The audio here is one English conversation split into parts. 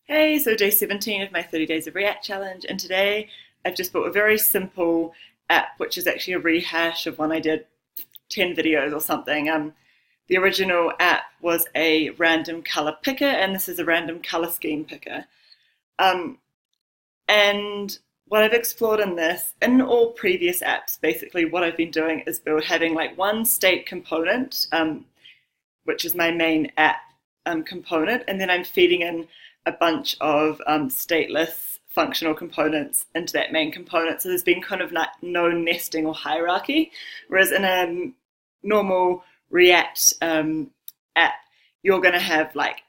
Hey, so day 17 of my 30 Days of React challenge, and today I've just built a very simple app, which is actually a rehash of one I did 10 videos or something. The original app was a random color picker, and this is a random color scheme picker. Um, and what I've explored in this, in all previous apps, basically what I've been doing is having like one state component, which is my main app component, and then I'm feeding in a bunch of stateless functional components into that main component. So there's been kind of like no nesting or hierarchy, whereas in a normal React app, you're going to have like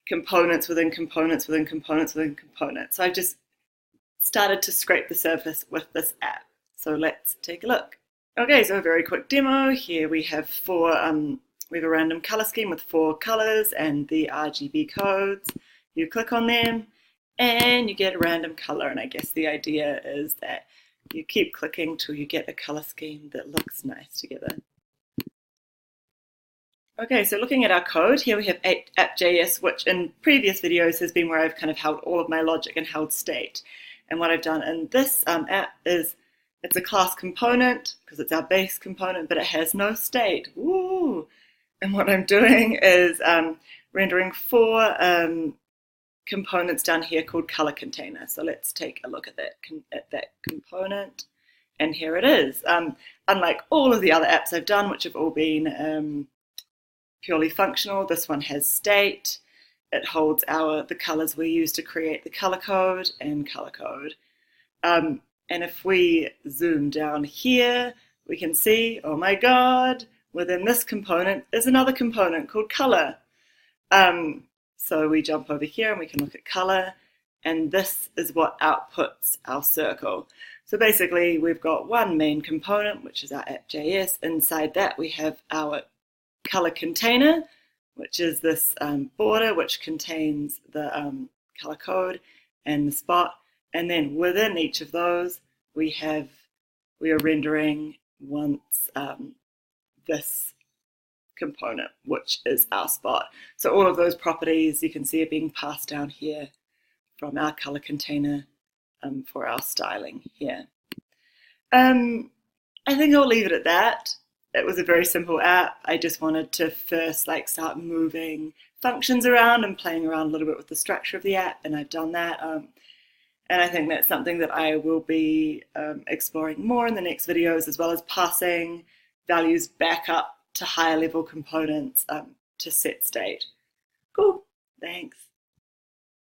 components within components within components within components. So I've just started to scrape the surface with this app. So let's take a look. Okay, so a very quick demo. Here we have we have a random color scheme with 4 colors and the RGB codes. You click on them and you get a random color, and I guess the idea is that you keep clicking till you get a color scheme that looks nice together. Okay, so looking at our code, here we have app.js, which in previous videos has been where I've kind of held all of my logic and held state. And what I've done in this app is it's a class component because it's our base component, but it has no state. Woo! And what I'm doing is rendering 4 components down here called color container. So let's take a look at that component, and here it is. Unlike all of the other apps I've done, which have all been purely functional, this one has state. It holds the colors we use to create the color code and color code. And if we zoom down here, we can see, oh my god, within this component is another component called color. So we jump over here and we can look at color, and this is what outputs our circle. So basically we've got one main component, which is our app.js. Inside that we have our color container, which is this border which contains the color code and the spot. And then within each of those, we are rendering once this component, which is our spot. So all of those properties you can see are being passed down here from our color container for our styling here. I think I'll leave it at that. It was a very simple app. I just wanted to first start moving functions around and playing around a little bit with the structure of the app, and I've done that. And I think that's something that I will be exploring more in the next videos, as well as passing values back up to higher level components to set state. Cool, thanks.